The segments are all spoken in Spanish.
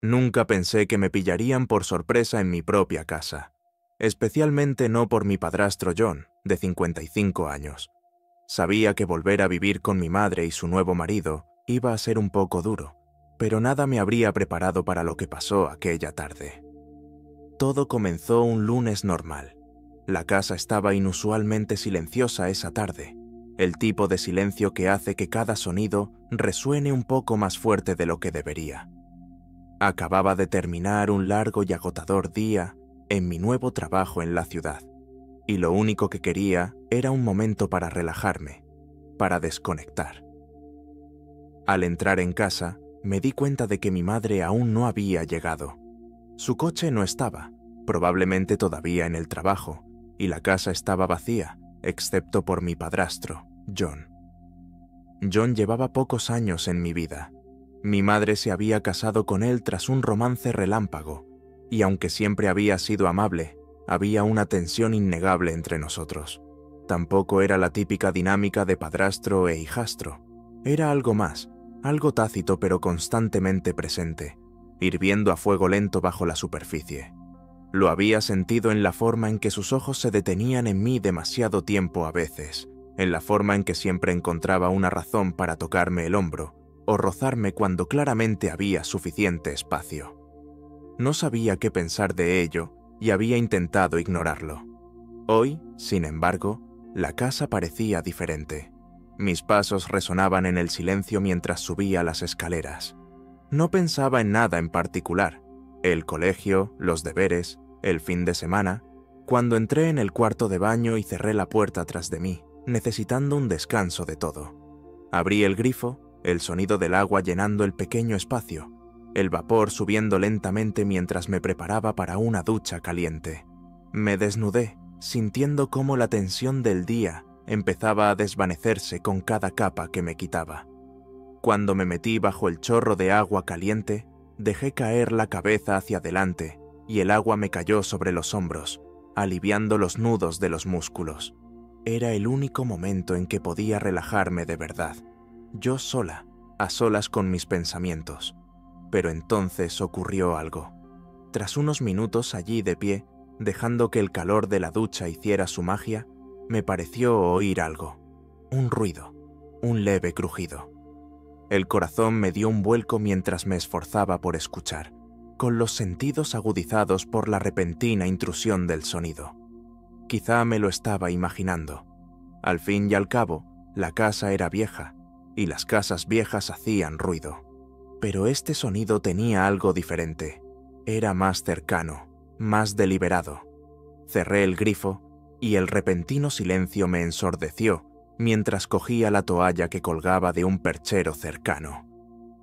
Nunca pensé que me pillarían por sorpresa en mi propia casa, especialmente no por mi padrastro John, de 55 años. Sabía que volver a vivir con mi madre y su nuevo marido iba a ser un poco duro, pero nada me habría preparado para lo que pasó aquella tarde. Todo comenzó un lunes normal. La casa estaba inusualmente silenciosa esa tarde, el tipo de silencio que hace que cada sonido resuene un poco más fuerte de lo que debería. Acababa de terminar un largo y agotador día en mi nuevo trabajo en la ciudad, y lo único que quería era un momento para relajarme, para desconectar. Al entrar en casa, me di cuenta de que mi madre aún no había llegado. Su coche no estaba, probablemente todavía en el trabajo, y la casa estaba vacía, excepto por mi padrastro, John. John llevaba pocos años en mi vida. Mi madre se había casado con él tras un romance relámpago, y aunque siempre había sido amable, había una tensión innegable entre nosotros. Tampoco era la típica dinámica de padrastro e hijastro. Era algo más, algo tácito pero constantemente presente, hirviendo a fuego lento bajo la superficie. Lo había sentido en la forma en que sus ojos se detenían en mí demasiado tiempo a veces, en la forma en que siempre encontraba una razón para tocarme el hombro o rozarme cuando claramente había suficiente espacio. No sabía qué pensar de ello y había intentado ignorarlo. Hoy, sin embargo, la casa parecía diferente. Mis pasos resonaban en el silencio mientras subía las escaleras. No pensaba en nada en particular. El colegio, los deberes, el fin de semana, cuando entré en el cuarto de baño y cerré la puerta tras de mí, necesitando un descanso de todo. Abrí el grifo, el sonido del agua llenando el pequeño espacio, el vapor subiendo lentamente mientras me preparaba para una ducha caliente. Me desnudé, sintiendo cómo la tensión del día empezaba a desvanecerse con cada capa que me quitaba. Cuando me metí bajo el chorro de agua caliente, dejé caer la cabeza hacia adelante y el agua me cayó sobre los hombros, aliviando los nudos de los músculos. Era el único momento en que podía relajarme de verdad, yo sola, a solas con mis pensamientos. Pero entonces ocurrió algo. Tras unos minutos allí de pie, dejando que el calor de la ducha hiciera su magia, me pareció oír algo. Un ruido, un leve crujido. El corazón me dio un vuelco mientras me esforzaba por escuchar, con los sentidos agudizados por la repentina intrusión del sonido. Quizá me lo estaba imaginando. Al fin y al cabo, la casa era vieja, y las casas viejas hacían ruido. Pero este sonido tenía algo diferente. Era más cercano, más deliberado. Cerré el grifo, y el repentino silencio me ensordeció mientras cogía la toalla que colgaba de un perchero cercano.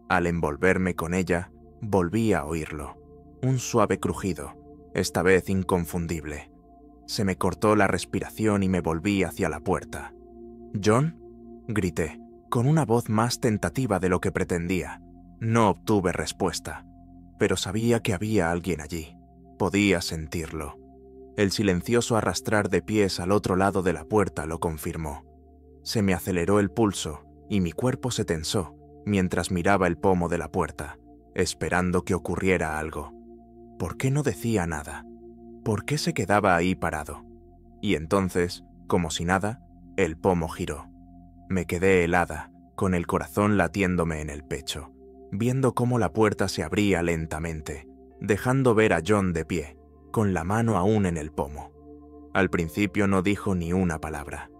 Al envolverme con ella, volví a oírlo. Un suave crujido, esta vez inconfundible. Se me cortó la respiración y me volví hacia la puerta. «¿John?», grité, con una voz más tentativa de lo que pretendía. No obtuve respuesta, pero sabía que había alguien allí. Podía sentirlo. El silencioso arrastrar de pies al otro lado de la puerta lo confirmó. Se me aceleró el pulso y mi cuerpo se tensó mientras miraba el pomo de la puerta, esperando que ocurriera algo. ¿Por qué no decía nada? ¿Por qué se quedaba ahí parado? Y entonces, como si nada, el pomo giró. Me quedé helada, con el corazón latiéndome en el pecho, viendo cómo la puerta se abría lentamente, dejando ver a John de pie, con la mano aún en el pomo. Al principio no dijo ni una palabra.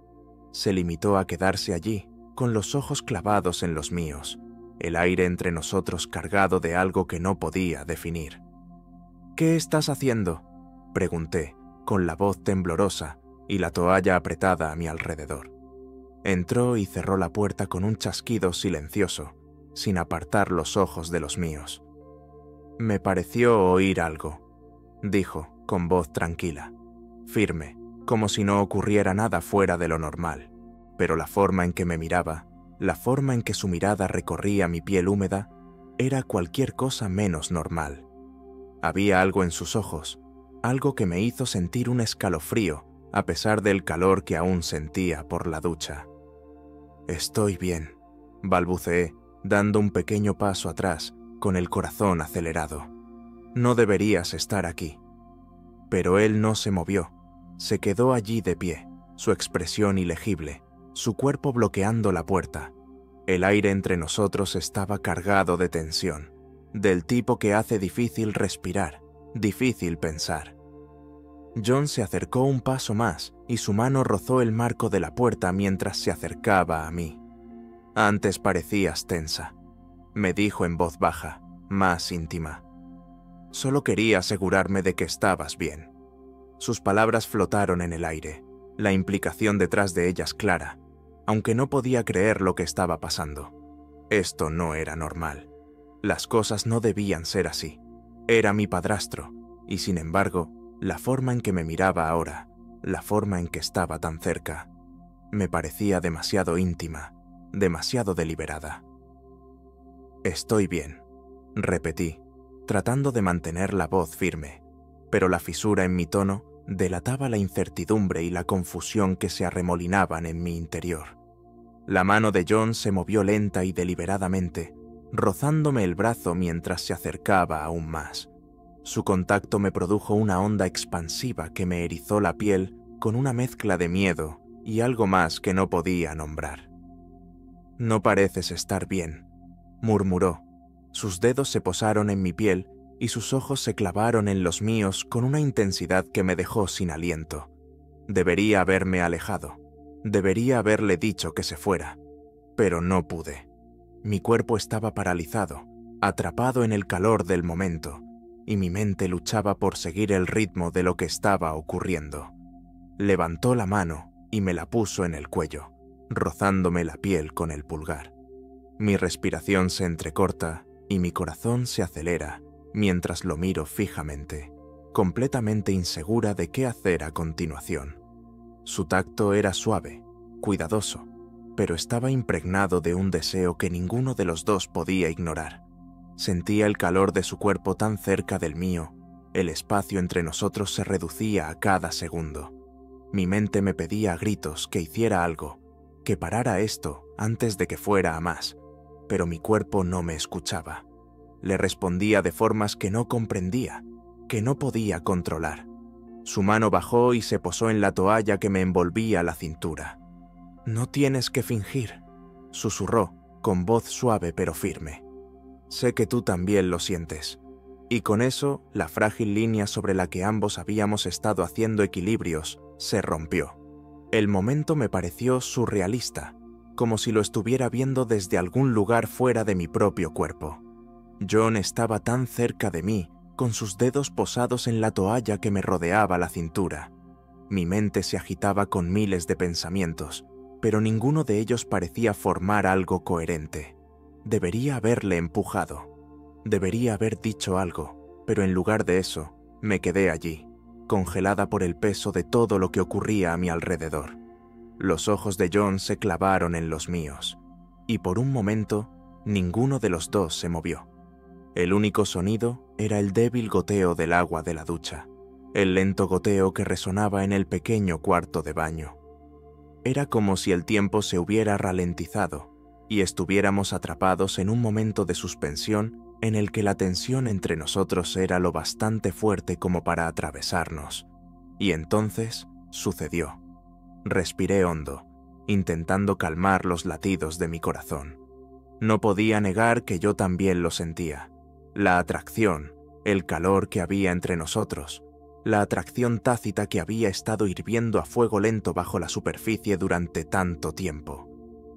Se limitó a quedarse allí, con los ojos clavados en los míos, el aire entre nosotros cargado de algo que no podía definir. «¿Qué estás haciendo?», pregunté, con la voz temblorosa y la toalla apretada a mi alrededor. Entró y cerró la puerta con un chasquido silencioso, sin apartar los ojos de los míos. «Me pareció oír algo», dijo, con voz tranquila, firme, como si no ocurriera nada fuera de lo normal, pero la forma en que me miraba, la forma en que su mirada recorría mi piel húmeda, era cualquier cosa menos normal. Había algo en sus ojos, algo que me hizo sentir un escalofrío a pesar del calor que aún sentía por la ducha. «Estoy bien», balbuceé, dando un pequeño paso atrás, con el corazón acelerado. No deberías estar aquí. Pero él no se movió. Se quedó allí de pie, su expresión ilegible, su cuerpo bloqueando la puerta. El aire entre nosotros estaba cargado de tensión, del tipo que hace difícil respirar, difícil pensar. John se acercó un paso más y su mano rozó el marco de la puerta mientras se acercaba a mí. Antes parecías tensa, me dijo en voz baja, más íntima. Solo quería asegurarme de que estabas bien. Sus palabras flotaron en el aire, la implicación detrás de ellas clara, aunque no podía creer lo que estaba pasando. Esto no era normal. Las cosas no debían ser así. Era mi padrastro, y sin embargo, la forma en que me miraba ahora, la forma en que estaba tan cerca, me parecía demasiado íntima, demasiado deliberada. Estoy bien, repetí, tratando de mantener la voz firme, pero la fisura en mi tono delataba la incertidumbre y la confusión que se arremolinaban en mi interior. La mano de John se movió lenta y deliberadamente, rozándome el brazo mientras se acercaba aún más. Su contacto me produjo una onda expansiva que me erizó la piel con una mezcla de miedo y algo más que no podía nombrar. «No pareces estar bien», murmuró. Sus dedos se posaron en mi piel y sus ojos se clavaron en los míos con una intensidad que me dejó sin aliento. Debería haberme alejado. Debería haberle dicho que se fuera. Pero no pude. Mi cuerpo estaba paralizado, atrapado en el calor del momento, y mi mente luchaba por seguir el ritmo de lo que estaba ocurriendo. Levantó la mano y me la puso en el cuello, rozándome la piel con el pulgar. Mi respiración se entrecorta y mi corazón se acelera mientras lo miro fijamente, completamente insegura de qué hacer a continuación. Su tacto era suave, cuidadoso, pero estaba impregnado de un deseo que ninguno de los dos podía ignorar. Sentía el calor de su cuerpo tan cerca del mío, el espacio entre nosotros se reducía a cada segundo. Mi mente me pedía a gritos que hiciera algo, que parara esto antes de que fuera a más, pero mi cuerpo no me escuchaba. Le respondía de formas que no comprendía, que no podía controlar. Su mano bajó y se posó en la toalla que me envolvía la cintura. «No tienes que fingir», susurró, con voz suave pero firme. «Sé que tú también lo sientes». Y con eso, la frágil línea sobre la que ambos habíamos estado haciendo equilibrios se rompió. El momento me pareció surrealista, como si lo estuviera viendo desde algún lugar fuera de mi propio cuerpo. John estaba tan cerca de mí, con sus dedos posados en la toalla que me rodeaba la cintura. Mi mente se agitaba con miles de pensamientos, pero ninguno de ellos parecía formar algo coherente. Debería haberle empujado. Debería haber dicho algo, pero en lugar de eso, me quedé allí, congelada por el peso de todo lo que ocurría a mi alrededor. Los ojos de John se clavaron en los míos, y por un momento, ninguno de los dos se movió. El único sonido era el débil goteo del agua de la ducha, el lento goteo que resonaba en el pequeño cuarto de baño. Era como si el tiempo se hubiera ralentizado y estuviéramos atrapados en un momento de suspensión en el que la tensión entre nosotros era lo bastante fuerte como para atravesarnos. Y entonces sucedió. Respiré hondo, intentando calmar los latidos de mi corazón. No podía negar que yo también lo sentía. La atracción, el calor que había entre nosotros, la atracción tácita que había estado hirviendo a fuego lento bajo la superficie durante tanto tiempo.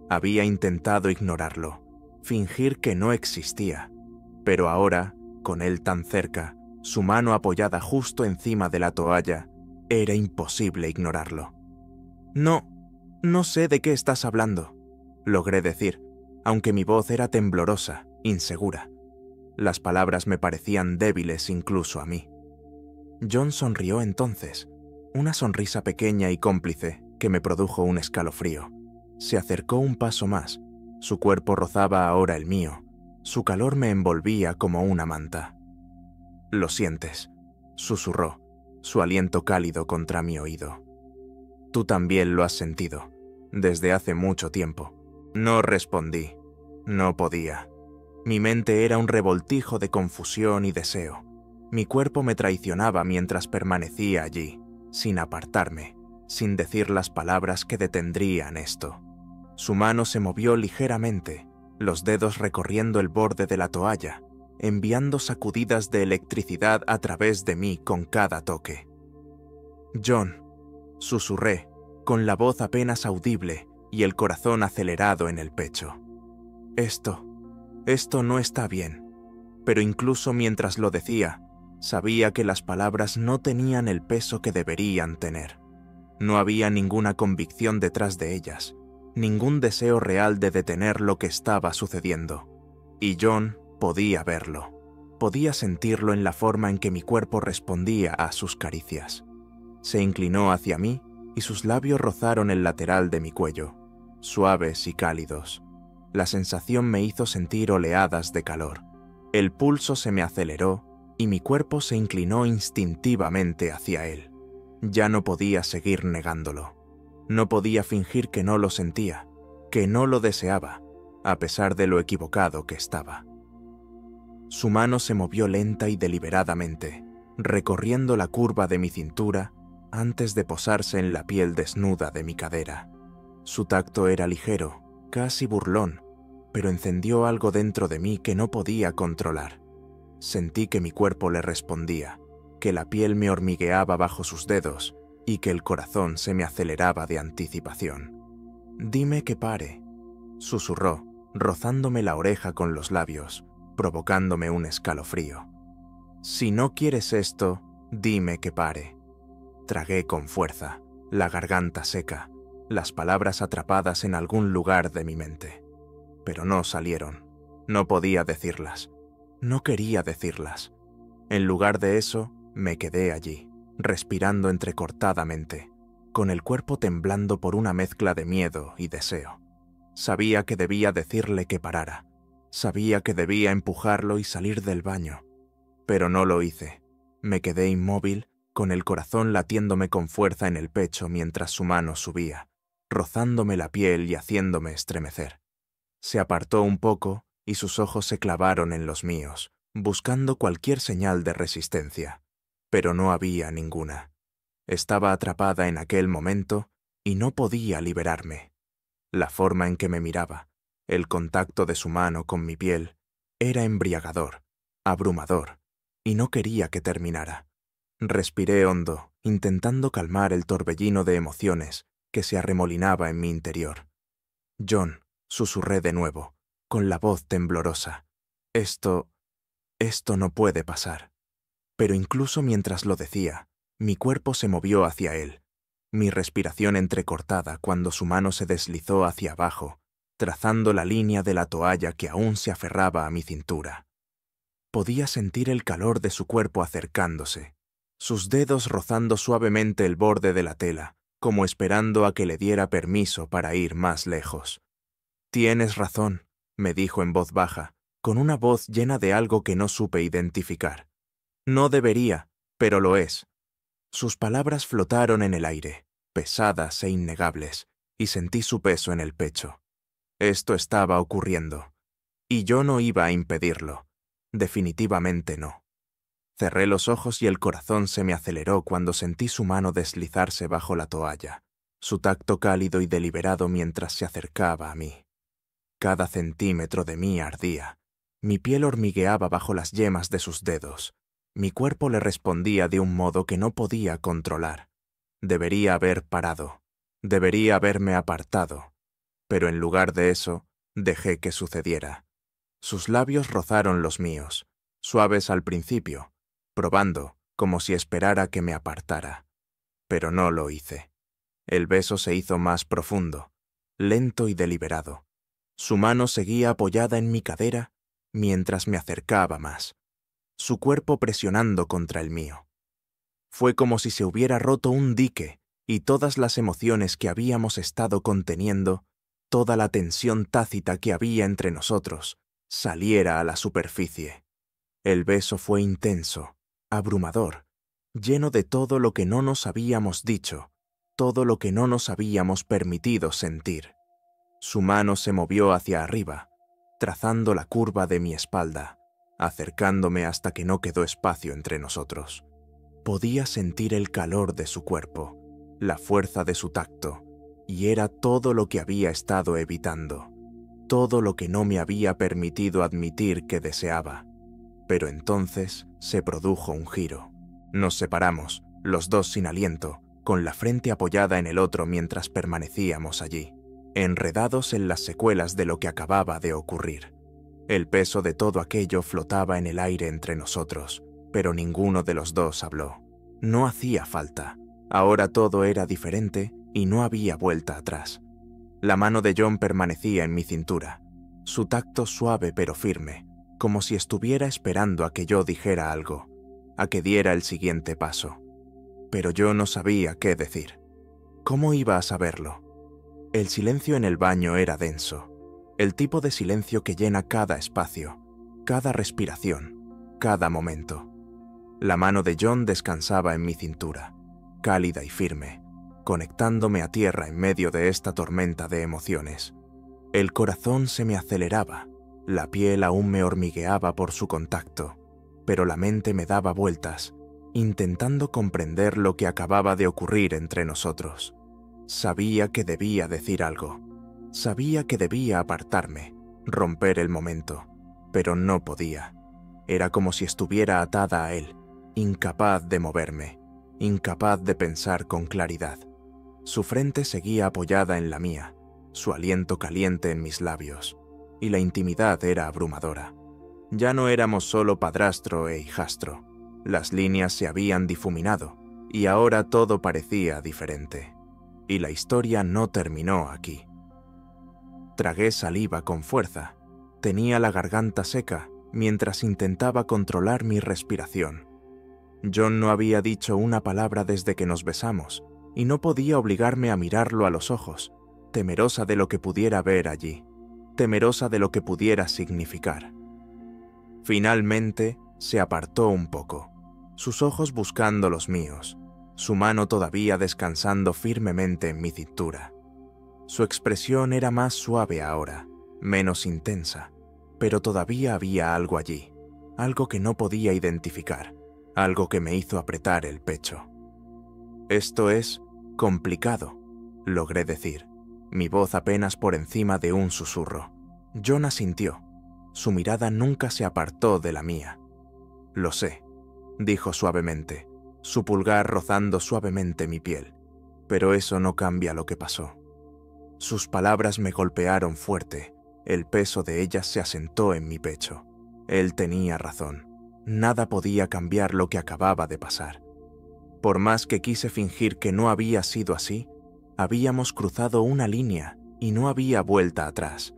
Había intentado ignorarlo, fingir que no existía, pero ahora, con él tan cerca, su mano apoyada justo encima de la toalla, era imposible ignorarlo. No sé de qué estás hablando», logré decir, aunque mi voz era temblorosa, insegura. Las palabras me parecían débiles incluso a mí. John sonrió entonces, una sonrisa pequeña y cómplice que me produjo un escalofrío. Se acercó un paso más, su cuerpo rozaba ahora el mío, su calor me envolvía como una manta. «Lo sientes», susurró, su aliento cálido contra mi oído. «Tú también lo has sentido, desde hace mucho tiempo». No respondí, no podía. Mi mente era un revoltijo de confusión y deseo. Mi cuerpo me traicionaba mientras permanecía allí, sin apartarme, sin decir las palabras que detendrían esto. Su mano se movió ligeramente, los dedos recorriendo el borde de la toalla, enviando sacudidas de electricidad a través de mí con cada toque. «John», susurré, con la voz apenas audible y el corazón acelerado en el pecho. Esto no está bien». Pero incluso mientras lo decía, sabía que las palabras no tenían el peso que deberían tener. No había ninguna convicción detrás de ellas, ningún deseo real de detener lo que estaba sucediendo. Y John podía verlo, podía sentirlo en la forma en que mi cuerpo respondía a sus caricias. Se inclinó hacia mí y sus labios rozaron el lateral de mi cuello, suaves y cálidos. La sensación me hizo sentir oleadas de calor. El pulso se me aceleró y mi cuerpo se inclinó instintivamente hacia él. Ya no podía seguir negándolo. No podía fingir que no lo sentía, que no lo deseaba, a pesar de lo equivocado que estaba. Su mano se movió lenta y deliberadamente, recorriendo la curva de mi cintura antes de posarse en la piel desnuda de mi cadera. Su tacto era ligero, casi burlón, pero encendió algo dentro de mí que no podía controlar. Sentí que mi cuerpo le respondía, que la piel me hormigueaba bajo sus dedos y que el corazón se me aceleraba de anticipación. «Dime que pare», susurró, rozándome la oreja con los labios, provocándome un escalofrío. «Si no quieres esto, dime que pare». Tragué con fuerza, la garganta seca, las palabras atrapadas en algún lugar de mi mente. Pero no salieron. No podía decirlas. No quería decirlas. En lugar de eso, me quedé allí, respirando entrecortadamente, con el cuerpo temblando por una mezcla de miedo y deseo. Sabía que debía decirle que parara. Sabía que debía empujarlo y salir del baño. Pero no lo hice. Me quedé inmóvil, con el corazón latiéndome con fuerza en el pecho mientras su mano subía, rozándome la piel y haciéndome estremecer. Se apartó un poco y sus ojos se clavaron en los míos, buscando cualquier señal de resistencia, pero no había ninguna. Estaba atrapada en aquel momento y no podía liberarme. La forma en que me miraba, el contacto de su mano con mi piel, era embriagador, abrumador, y no quería que terminara. Respiré hondo, intentando calmar el torbellino de emociones que se arremolinaba en mi interior. «John», susurré de nuevo, con la voz temblorosa. Esto no puede pasar». Pero incluso mientras lo decía, mi cuerpo se movió hacia él, mi respiración entrecortada cuando su mano se deslizó hacia abajo, trazando la línea de la toalla que aún se aferraba a mi cintura. Podía sentir el calor de su cuerpo acercándose, sus dedos rozando suavemente el borde de la tela, como esperando a que le diera permiso para ir más lejos. «Tienes razón», me dijo en voz baja, con una voz llena de algo que no supe identificar. «No debería, pero lo es». Sus palabras flotaron en el aire, pesadas e innegables, y sentí su peso en el pecho. Esto estaba ocurriendo, y yo no iba a impedirlo. Definitivamente no. Cerré los ojos y el corazón se me aceleró cuando sentí su mano deslizarse bajo la toalla, su tacto cálido y deliberado mientras se acercaba a mí. Cada centímetro de mí ardía. Mi piel hormigueaba bajo las yemas de sus dedos. Mi cuerpo le respondía de un modo que no podía controlar. Debería haber parado. Debería haberme apartado. Pero en lugar de eso, dejé que sucediera. Sus labios rozaron los míos, suaves al principio, probando, como si esperara que me apartara. Pero no lo hice. El beso se hizo más profundo, lento y deliberado. Su mano seguía apoyada en mi cadera mientras me acercaba más, su cuerpo presionando contra el mío. Fue como si se hubiera roto un dique y todas las emociones que habíamos estado conteniendo, toda la tensión tácita que había entre nosotros, saliera a la superficie. El beso fue intenso, abrumador, lleno de todo lo que no nos habíamos dicho, todo lo que no nos habíamos permitido sentir. Su mano se movió hacia arriba, trazando la curva de mi espalda, acercándome hasta que no quedó espacio entre nosotros. Podía sentir el calor de su cuerpo, la fuerza de su tacto, y era todo lo que había estado evitando, todo lo que no me había permitido admitir que deseaba. Pero entonces se produjo un giro. Nos separamos, los dos sin aliento, con la frente apoyada en el otro mientras permanecíamos allí, enredados en las secuelas de lo que acababa de ocurrir. El peso de todo aquello flotaba en el aire entre nosotros, pero ninguno de los dos habló. No hacía falta. Ahora todo era diferente y no había vuelta atrás. La mano de John permanecía en mi cintura, su tacto suave pero firme, como si estuviera esperando a que yo dijera algo, a que diera el siguiente paso. Pero yo no sabía qué decir. ¿Cómo iba a saberlo? El silencio en el baño era denso, el tipo de silencio que llena cada espacio, cada respiración, cada momento. La mano de John descansaba en mi cintura, cálida y firme, conectándome a tierra en medio de esta tormenta de emociones. El corazón se me aceleraba, la piel aún me hormigueaba por su contacto, pero la mente me daba vueltas, intentando comprender lo que acababa de ocurrir entre nosotros. Sabía que debía decir algo, sabía que debía apartarme, romper el momento, pero no podía. Era como si estuviera atada a él, incapaz de moverme, incapaz de pensar con claridad. Su frente seguía apoyada en la mía, su aliento caliente en mis labios, y la intimidad era abrumadora. Ya no éramos solo padrastro e hijastro, las líneas se habían difuminado, y ahora todo parecía diferente. Y la historia no terminó aquí. Tragué saliva con fuerza, tenía la garganta seca mientras intentaba controlar mi respiración. John no había dicho una palabra desde que nos besamos, y no podía obligarme a mirarlo a los ojos, temerosa de lo que pudiera ver allí, temerosa de lo que pudiera significar. Finalmente, se apartó un poco, sus ojos buscando los míos, su mano todavía descansando firmemente en mi cintura. Su expresión era más suave ahora, menos intensa, pero todavía había algo allí, algo que no podía identificar, algo que me hizo apretar el pecho. «Esto es complicado», logré decir, mi voz apenas por encima de un susurro. John asintió. Su mirada nunca se apartó de la mía. «Lo sé», dijo suavemente, su pulgar rozando suavemente mi piel, «pero eso no cambia lo que pasó». Sus palabras me golpearon fuerte, el peso de ellas se asentó en mi pecho. Él tenía razón, nada podía cambiar lo que acababa de pasar. Por más que quise fingir que no había sido así, habíamos cruzado una línea y no había vuelta atrás.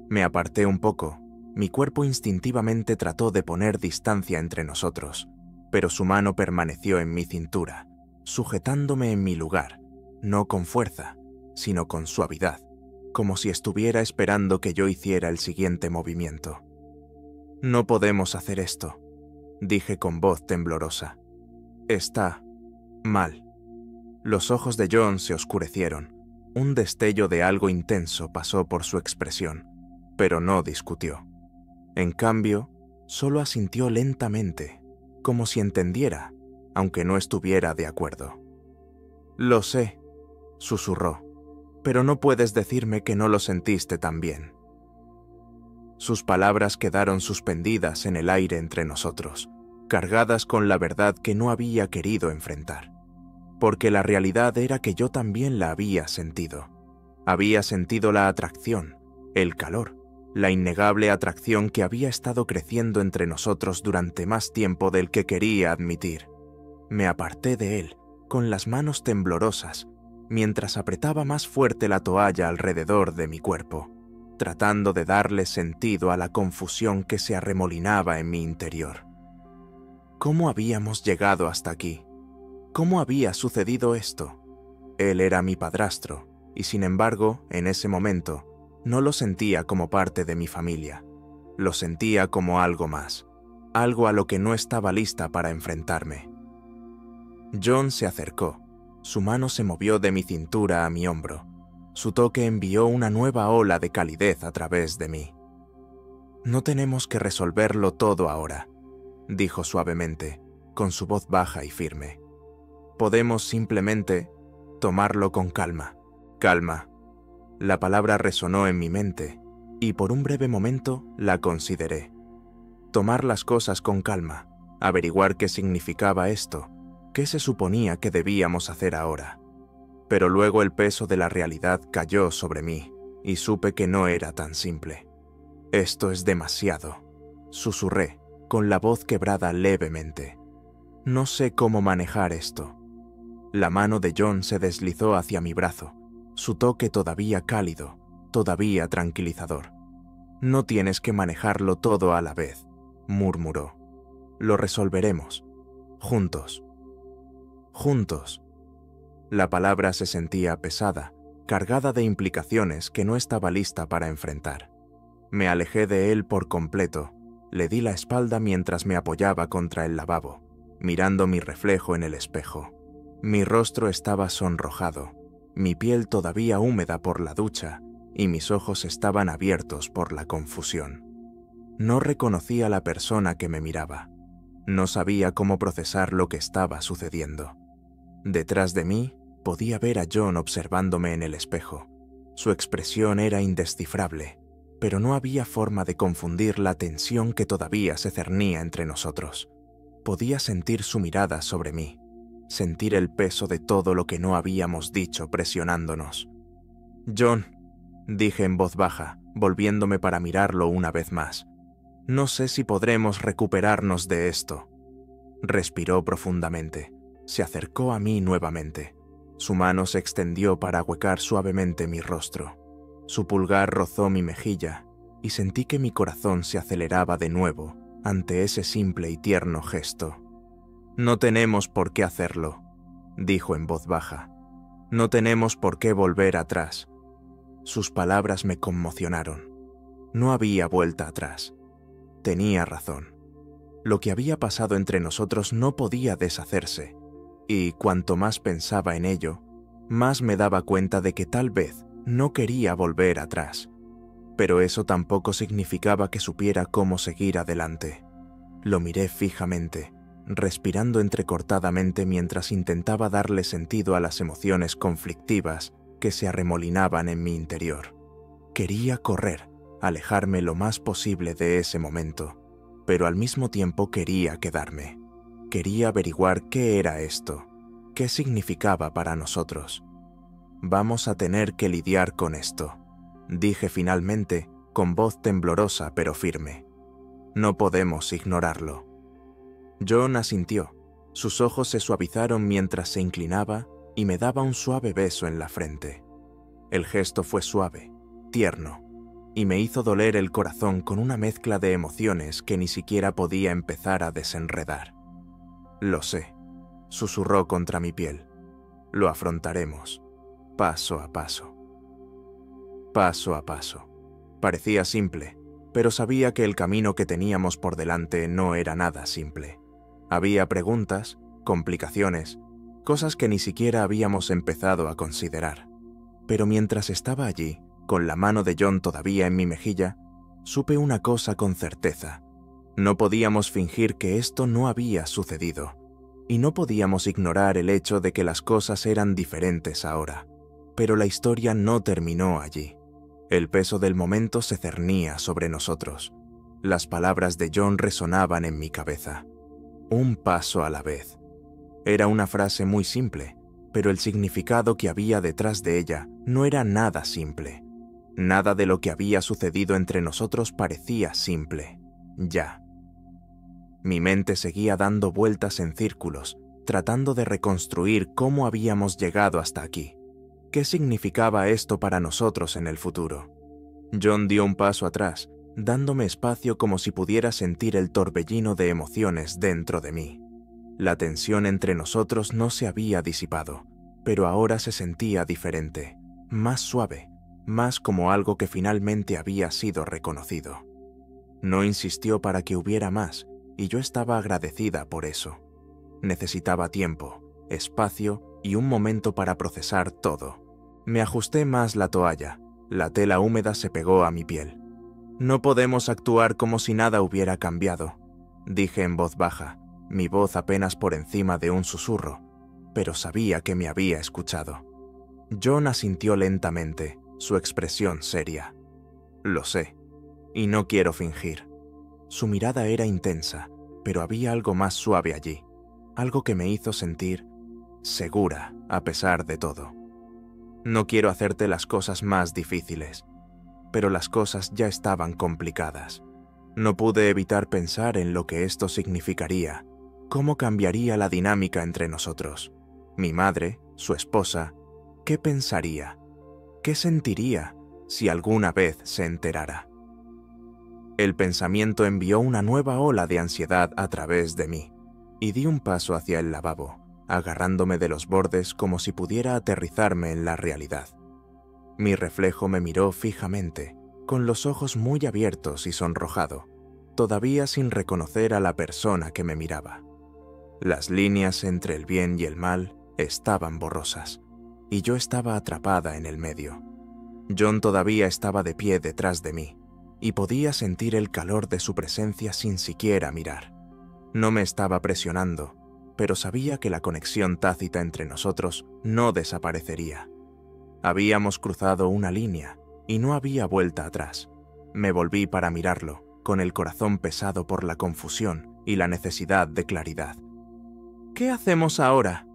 Me aparté un poco, mi cuerpo instintivamente trató de poner distancia entre nosotros, pero su mano permaneció en mi cintura, sujetándome en mi lugar, no con fuerza, sino con suavidad, como si estuviera esperando que yo hiciera el siguiente movimiento. «No podemos hacer esto», dije con voz temblorosa. «Está mal». Los ojos de John se oscurecieron. Un destello de algo intenso pasó por su expresión, pero no discutió. En cambio, solo asintió lentamente, como si entendiera, aunque no estuviera de acuerdo. «Lo sé», susurró, «pero no puedes decirme que no lo sentiste también». Sus palabras quedaron suspendidas en el aire entre nosotros, cargadas con la verdad que no había querido enfrentar. Porque la realidad era que yo también la había sentido. Había sentido la atracción, el calor, la innegable atracción que había estado creciendo entre nosotros durante más tiempo del que quería admitir. Me aparté de él, con las manos temblorosas, mientras apretaba más fuerte la toalla alrededor de mi cuerpo, tratando de darle sentido a la confusión que se arremolinaba en mi interior. ¿Cómo habíamos llegado hasta aquí? ¿Cómo había sucedido esto? Él era mi padrastro, y sin embargo, en ese momento, no lo sentía como parte de mi familia. Lo sentía como algo más, algo a lo que no estaba lista para enfrentarme. John se acercó. Su mano se movió de mi cintura a mi hombro. Su toque envió una nueva ola de calidez a través de mí. No tenemos que resolverlo todo ahora, dijo suavemente, con su voz baja y firme. Podemos simplemente tomarlo con calma. Calma. La palabra resonó en mi mente, y por un breve momento la consideré. Tomar las cosas con calma, averiguar qué significaba esto, qué se suponía que debíamos hacer ahora. Pero luego el peso de la realidad cayó sobre mí, y supe que no era tan simple. Esto es demasiado, susurré, con la voz quebrada levemente. No sé cómo manejar esto. La mano de John se deslizó hacia mi brazo, su toque todavía cálido, todavía tranquilizador. No tienes que manejarlo todo a la vez, murmuró. Lo resolveremos. Juntos. Juntos. La palabra se sentía pesada, cargada de implicaciones que no estaba lista para enfrentar. Me alejé de él por completo, le di la espalda mientras me apoyaba contra el lavabo, mirando mi reflejo en el espejo. Mi rostro estaba sonrojado, mi piel todavía húmeda por la ducha, y mis ojos estaban abiertos por la confusión. No reconocía a la persona que me miraba. No sabía cómo procesar lo que estaba sucediendo. Detrás de mí, podía ver a John observándome en el espejo. Su expresión era indescifrable, pero no había forma de confundir la tensión que todavía se cernía entre nosotros. Podía sentir su mirada sobre mí, sentir el peso de todo lo que no habíamos dicho presionándonos. «John», dije en voz baja, volviéndome para mirarlo una vez más. «No sé si podremos recuperarnos de esto». Respiró profundamente. Se acercó a mí nuevamente. Su mano se extendió para ahuecar suavemente mi rostro. Su pulgar rozó mi mejilla y sentí que mi corazón se aceleraba de nuevo ante ese simple y tierno gesto. «No tenemos por qué hacerlo», dijo en voz baja. «No tenemos por qué volver atrás». Sus palabras me conmocionaron. No había vuelta atrás. Tenía razón. Lo que había pasado entre nosotros no podía deshacerse, y cuanto más pensaba en ello, más me daba cuenta de que tal vez no quería volver atrás. Pero eso tampoco significaba que supiera cómo seguir adelante. Lo miré fijamente, respirando entrecortadamente mientras intentaba darle sentido a las emociones conflictivas que se arremolinaban en mi interior. Quería correr, alejarme lo más posible de ese momento, pero al mismo tiempo quería quedarme. Quería averiguar qué era esto, qué significaba para nosotros. «Vamos a tener que lidiar con esto», dije finalmente, con voz temblorosa pero firme. «No podemos ignorarlo». John asintió. Sus ojos se suavizaron mientras se inclinaba y me daba un suave beso en la frente. El gesto fue suave, tierno, y me hizo doler el corazón con una mezcla de emociones que ni siquiera podía empezar a desenredar. «Lo sé», susurró contra mi piel. «Lo afrontaremos, paso a paso». Paso a paso. Parecía simple, pero sabía que el camino que teníamos por delante no era nada simple. Había preguntas, complicaciones, cosas que ni siquiera habíamos empezado a considerar. Pero mientras estaba allí, con la mano de John todavía en mi mejilla, supe una cosa con certeza. No podíamos fingir que esto no había sucedido, y no podíamos ignorar el hecho de que las cosas eran diferentes ahora. Pero la historia no terminó allí. El peso del momento se cernía sobre nosotros. Las palabras de John resonaban en mi cabeza. Un paso a la vez. Era una frase muy simple, pero el significado que había detrás de ella no era nada simple. Nada de lo que había sucedido entre nosotros parecía simple. Ya. Mi mente seguía dando vueltas en círculos, tratando de reconstruir cómo habíamos llegado hasta aquí. ¿Qué significaba esto para nosotros en el futuro? John dio un paso atrás, dándome espacio como si pudiera sentir el torbellino de emociones dentro de mí. La tensión entre nosotros no se había disipado, pero ahora se sentía diferente, más suave, más como algo que finalmente había sido reconocido. No insistió para que hubiera más, y yo estaba agradecida por eso. Necesitaba tiempo, espacio y un momento para procesar todo. Me ajusté más la toalla. La tela húmeda se pegó a mi piel. No podemos actuar como si nada hubiera cambiado, dije en voz baja, mi voz apenas por encima de un susurro, pero sabía que me había escuchado. John asintió lentamente, su expresión seria. Lo sé, y no quiero fingir. Su mirada era intensa, pero había algo más suave allí, algo que me hizo sentir segura a pesar de todo. No quiero hacerte las cosas más difíciles, pero las cosas ya estaban complicadas. No pude evitar pensar en lo que esto significaría, cómo cambiaría la dinámica entre nosotros. Mi madre, su esposa, ¿qué pensaría? ¿Qué sentiría si alguna vez se enterara? El pensamiento envió una nueva ola de ansiedad a través de mí, y di un paso hacia el lavabo, agarrándome de los bordes como si pudiera aterrizarme en la realidad. Mi reflejo me miró fijamente, con los ojos muy abiertos y sonrojado, todavía sin reconocer a la persona que me miraba. Las líneas entre el bien y el mal estaban borrosas, y yo estaba atrapada en el medio. John todavía estaba de pie detrás de mí, y podía sentir el calor de su presencia sin siquiera mirar. No me estaba presionando, pero sabía que la conexión tácita entre nosotros no desaparecería. Habíamos cruzado una línea y no había vuelta atrás. Me volví para mirarlo, con el corazón pesado por la confusión y la necesidad de claridad. ¿Qué hacemos ahora?,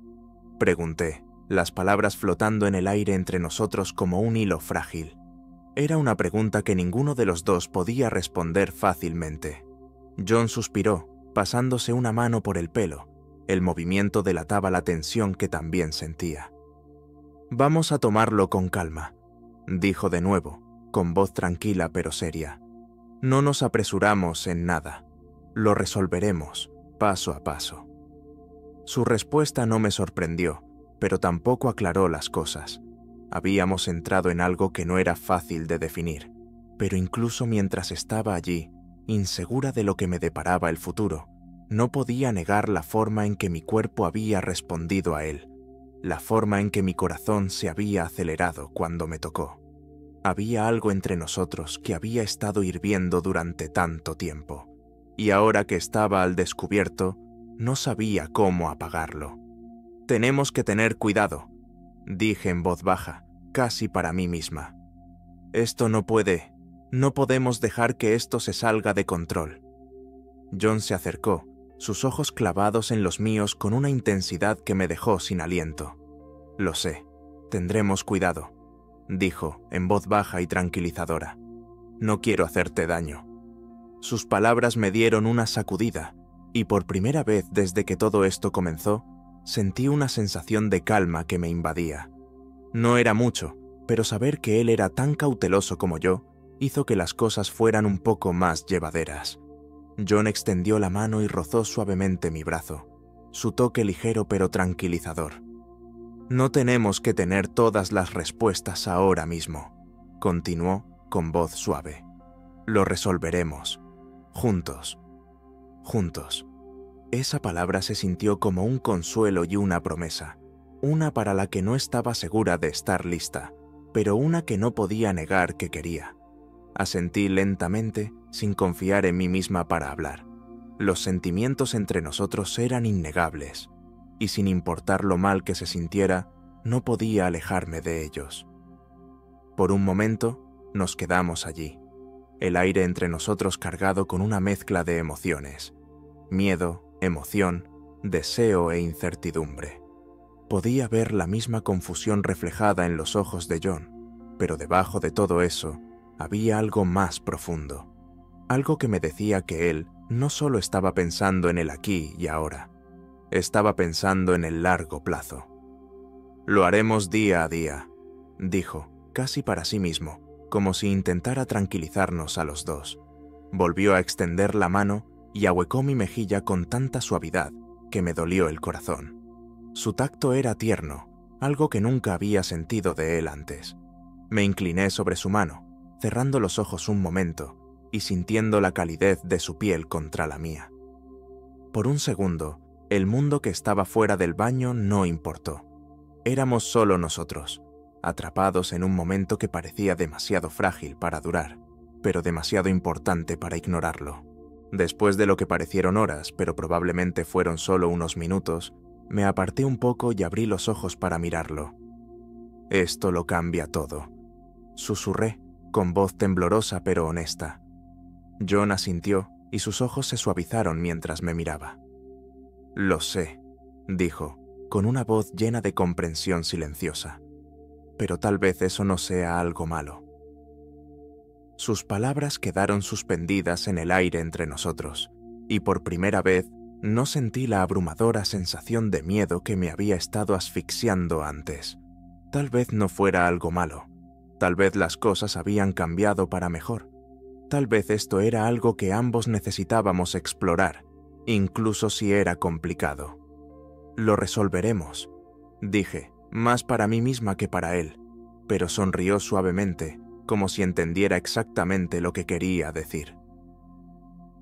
pregunté, las palabras flotando en el aire entre nosotros como un hilo frágil. Era una pregunta que ninguno de los dos podía responder fácilmente. John suspiró, pasándose una mano por el pelo. El movimiento delataba la tensión que también sentía. «Vamos a tomarlo con calma», dijo de nuevo, con voz tranquila pero seria. «No nos apresuramos en nada. Lo resolveremos, paso a paso». Su respuesta no me sorprendió, pero tampoco aclaró las cosas. Habíamos entrado en algo que no era fácil de definir, pero incluso mientras estaba allí, insegura de lo que me deparaba el futuro, no podía negar la forma en que mi cuerpo había respondido a él, la forma en que mi corazón se había acelerado cuando me tocó. Había algo entre nosotros que había estado hirviendo durante tanto tiempo, y ahora que estaba al descubierto, no sabía cómo apagarlo. «Tenemos que tener cuidado», dije en voz baja, casi para mí misma. No podemos dejar que esto se salga de control». John se acercó, sus ojos clavados en los míos con una intensidad que me dejó sin aliento. «Lo sé, tendremos cuidado», dijo, en voz baja y tranquilizadora. «No quiero hacerte daño». Sus palabras me dieron una sacudida, y por primera vez desde que todo esto comenzó, sentí una sensación de calma que me invadía. No era mucho, pero saber que él era tan cauteloso como yo hizo que las cosas fueran un poco más llevaderas. John extendió la mano y rozó suavemente mi brazo, su toque ligero pero tranquilizador. «No tenemos que tener todas las respuestas ahora mismo», continuó con voz suave. «Lo resolveremos. Juntos. Juntos». Esa palabra se sintió como un consuelo y una promesa, una para la que no estaba segura de estar lista, pero una que no podía negar que quería. Asentí lentamente, sin confiar en mí misma para hablar. Los sentimientos entre nosotros eran innegables, y sin importar lo mal que se sintiera, no podía alejarme de ellos. Por un momento, nos quedamos allí, el aire entre nosotros cargado con una mezcla de emociones: miedo, emoción, deseo e incertidumbre. Podía ver la misma confusión reflejada en los ojos de John, pero debajo de todo eso había algo más profundo, algo que me decía que él no solo estaba pensando en el aquí y ahora, estaba pensando en el largo plazo. «Lo haremos día a día», dijo, casi para sí mismo, como si intentara tranquilizarnos a los dos. Volvió a extender la mano y ahuecó mi mejilla con tanta suavidad que me dolió el corazón. Su tacto era tierno, algo que nunca había sentido de él antes. Me incliné sobre su mano, cerrando los ojos un momento y sintiendo la calidez de su piel contra la mía. Por un segundo, el mundo que estaba fuera del baño no importó. Éramos solo nosotros, atrapados en un momento que parecía demasiado frágil para durar. pero demasiado importante para ignorarlo. Después de lo que parecieron horas, pero probablemente fueron solo unos minutos, me aparté un poco y abrí los ojos para mirarlo. «Esto lo cambia todo», susurré, con voz temblorosa pero honesta. John asintió y sus ojos se suavizaron mientras me miraba. «Lo sé», dijo, con una voz llena de comprensión silenciosa. «Pero tal vez eso no sea algo malo». Sus palabras quedaron suspendidas en el aire entre nosotros, y por primera vez no sentí la abrumadora sensación de miedo que me había estado asfixiando antes. Tal vez no fuera algo malo. Tal vez las cosas habían cambiado para mejor. Tal vez esto era algo que ambos necesitábamos explorar, incluso si era complicado. «Lo resolveremos», dije, más para mí misma que para él, pero sonrió suavemente, como si entendiera exactamente lo que quería decir.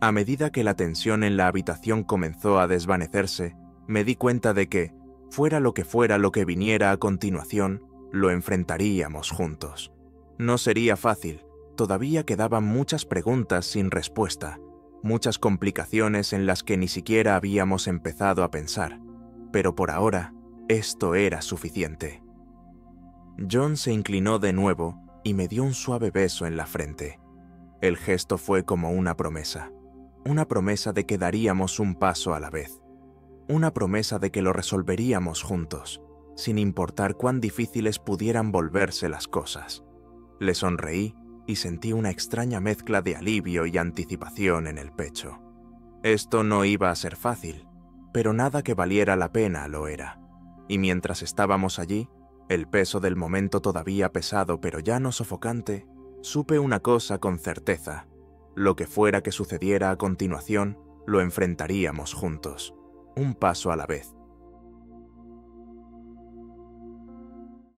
A medida que la tensión en la habitación comenzó a desvanecerse, me di cuenta de que, fuera lo que viniera a continuación, lo enfrentaríamos juntos. No sería fácil, todavía quedaban muchas preguntas sin respuesta, muchas complicaciones en las que ni siquiera habíamos empezado a pensar, pero por ahora, esto era suficiente. John se inclinó de nuevo y me dio un suave beso en la frente. El gesto fue como una promesa de que daríamos un paso a la vez, una promesa de que lo resolveríamos juntos, sin importar cuán difíciles pudieran volverse las cosas. Le sonreí y sentí una extraña mezcla de alivio y anticipación en el pecho. Esto no iba a ser fácil, pero nada que valiera la pena lo era, y mientras estábamos allí, el peso del momento todavía pesado pero ya no sofocante, supe una cosa con certeza: lo que fuera que sucediera a continuación, lo enfrentaríamos juntos, un paso a la vez,